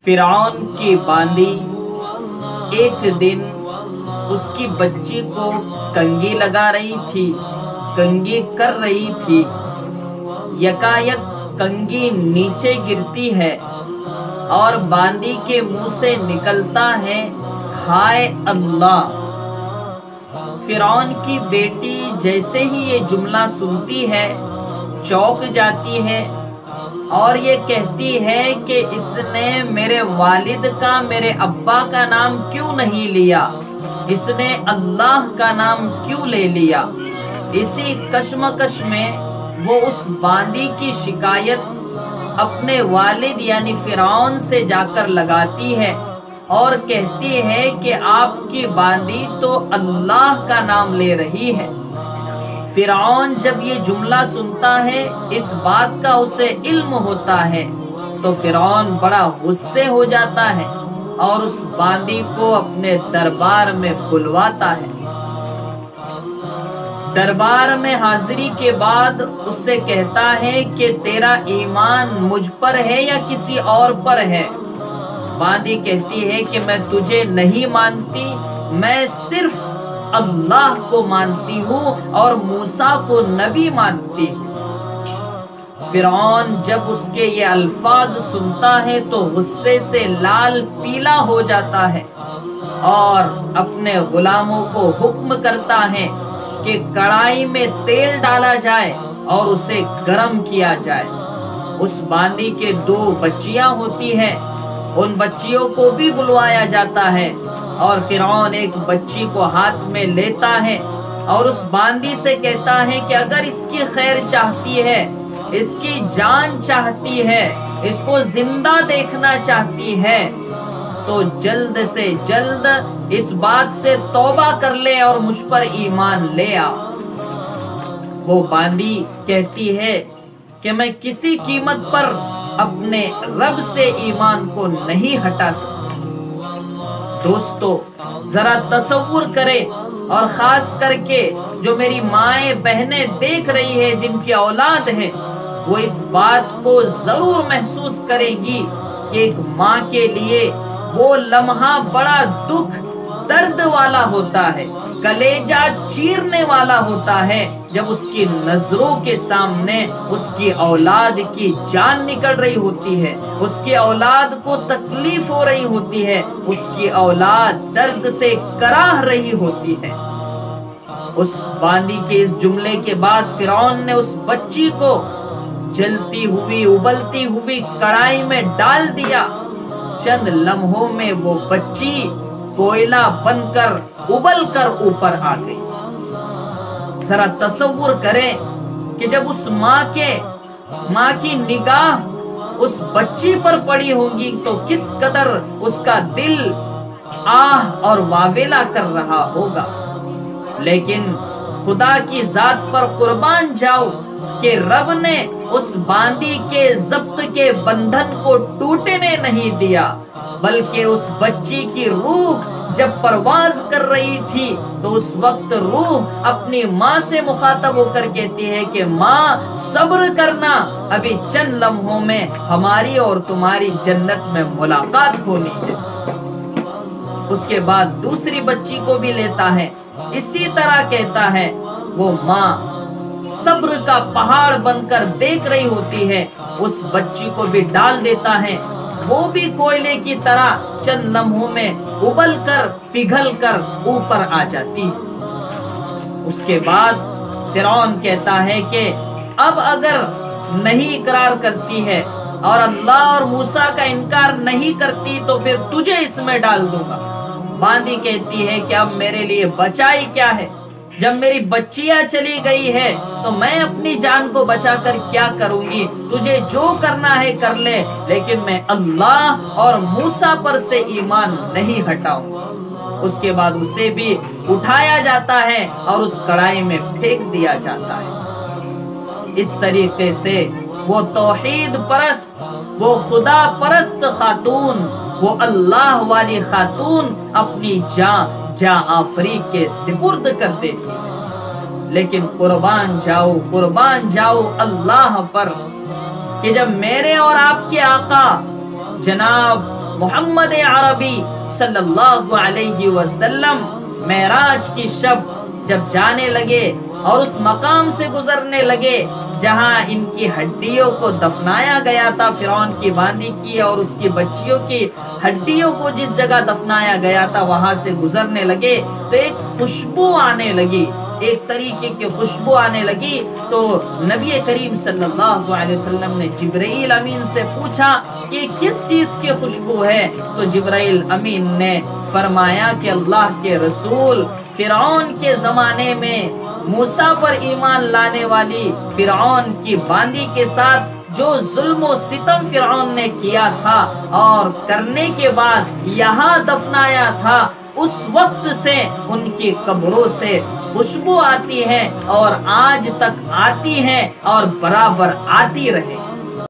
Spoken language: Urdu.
فرعون کی باندی ایک دن اس کی بچی کو کنگھی لگا رہی تھی، کنگھی کر رہی تھی۔ یکایک کنگھی نیچے گرتی ہے اور باندی کے منہ سے نکلتا ہے ہائے اللہ۔ فرعون کی بیٹی جیسے ہی یہ جملہ سنتی ہے چونک جاتی ہے اور یہ کہتی ہے کہ اس نے میرے والد کا، میرے ابا کا نام کیوں نہیں لیا، اس نے اللہ کا نام کیوں لے لیا۔ اسی کشمکش میں وہ اس باندی کی شکایت اپنے والد یعنی فرعون سے جا کر لگاتی ہے اور کہتی ہے کہ آپ کی باندی تو اللہ کا نام لے رہی ہے۔ فرعون جب یہ جملہ سنتا ہے، اس بات کا اسے علم ہوتا ہے، تو فرعون بڑا غصے ہو جاتا ہے اور اس باندی کو اپنے دربار میں بلواتا ہے۔ دربار میں حاضری کے بعد اس سے کہتا ہے کہ تیرا ایمان مجھ پر ہے یا کسی اور پر ہے؟ باندی کہتی ہے کہ میں تجھے نہیں مانتی، میں صرف اللہ کو مانتی ہوں اور موسیٰ کو نبی مانتی ہوں۔ فرعون جب اس کے یہ الفاظ سنتا ہے تو غصے سے لال پیلا ہو جاتا ہے اور اپنے غلاموں کو حکم کرتا ہے کہ کڑائی میں تیل ڈالا جائے اور اسے گرم کیا جائے۔ اس باندی کے 2 بچیاں ہوتی ہیں، ان بچیوں کو بھی بلوایا جاتا ہے اور فرعون ایک بچی کو ہاتھ میں لیتا ہے اور اس باندی سے کہتا ہے کہ اگر اس کی خیر چاہتی ہے، اس کی جان چاہتی ہے، اس کو زندہ دیکھنا چاہتی ہے تو جلد سے جلد اس بات سے توبہ کر لے اور مجھ پر ایمان لے آ۔ وہ باندی کہتی ہے کہ میں کسی قیمت پر اپنے رب سے ایمان کو نہیں ہٹا سکتی۔ دوستو ذرا تصور کرے، اور خاص کر کے جو میری مائیں بہنیں دیکھ رہی ہے جن کی اولاد ہے، وہ اس بات کو ضرور محسوس کرے گی کہ ایک ماں کے لیے وہ لمحہ بڑا دکھ درد والا ہوتا ہے، کلیجہ چیرنے والا ہوتا ہے جب اس کی نظروں کے سامنے اس کی اولاد کی جان نکل رہی ہوتی ہے، اس کی اولاد کو تکلیف ہو رہی ہوتی ہے، اس کی اولاد درد سے کراہ رہی ہوتی ہے۔ اس باندی کے اس جملے کے بعد فرعون نے اس بچی کو جلتی ہوئی ابلتی ہوئی کڑائی میں ڈال دیا۔ چند لمحوں میں وہ بچی کوئلہ بن کر ابل کر اوپر آ گئی۔ ذرا تصور کریں کہ جب اس ماں کی نگاہ اس بچی پر پڑی ہوگی تو کس قدر اس کا دل آہ اور واویلا کر رہا ہوگا۔ لیکن خدا کی ذات پر قربان جاؤ کہ رب نے اس باندی کے ضبط کے بندھن کو ٹوٹنے نہیں دیا، بلکہ اس بچی کی روح جب پرواز کر رہی تھی تو اس وقت روح اپنی ماں سے مخاطب ہو کر کہتی ہے کہ ماں صبر کرنا، ابھی چند لمحوں میں ہماری اور تمہاری جنت میں ملاقات ہونی ہے۔ اس کے بعد دوسری بچی کو بھی لیتا ہے، اسی طرح کہتا ہے۔ وہ ماں صبر کا پہاڑ بن کر دیکھ رہی ہوتی ہے، اس بچی کو بھی ڈال دیتا ہے، وہ بھی کوئلے کی طرح چند لمحوں میں ابل کر پگھل کر اوپر آ جاتی۔ اس کے بعد فرعون کہتا ہے کہ اب اگر نہیں اقرار کرتی ہے اور اللہ اور موسیٰ کا انکار نہیں کرتی تو پھر تجھے اس میں ڈال دوں گا۔ باندی کہتی ہے کہ اب میرے لیے بچائی کیا ہے، جب میری بچیاں چلی گئی ہے تو میں اپنی جان کو بچا کر کیا کروں گی، تجھے جو کرنا ہے کر لے، لیکن میں اللہ اور موسیٰ پر سے ایمان نہیں ہٹاؤں گا۔ اس کے بعد اسے بھی اٹھایا جاتا ہے اور اس کڑائی میں پھینک دیا جاتا ہے۔ اس طریقے سے وہ توحید پرست، وہ خدا پرست خاتون، وہ اللہ والی خاتون اپنی جان آفری کے سپرد کر دیتی ہے۔ لیکن قربان جاؤ اللہ پر کہ جب میرے اور آپ کے آقا جناب محمد عربی صلی اللہ علیہ وسلم معراج کی شب جب جانے لگے اور اس مقام سے گزرنے لگے جہاں ان کی ہڈیوں کو دفنایا گیا تھا، فرعون کی باندی کی اور اس کی بچیوں کی ہڈیوں کو جس جگہ دفنایا گیا تھا وہاں سے گزرنے لگے تو ایک خوشبو آنے لگی، ایک طریقے کی خوشبو آنے لگی۔ تو نبی کریم صلی اللہ علیہ وسلم نے جبرائیل امین سے پوچھا کہ کس چیز کی خوشبو ہے؟ تو جبرائیل امین نے فرمایا کہ اللہ کے رسول، فرعون کے زمانے میں موسیٰ پر ایمان لانے والی فرعون کی باندی کے ساتھ جو ظلم و ستم فرعون نے کیا تھا اور کرنے کے بعد یہاں دفنایا تھا، اس وقت سے ان کی قبروں سے خوشبو آتی ہے اور آج تک آتی ہے اور برابر آتی رہے۔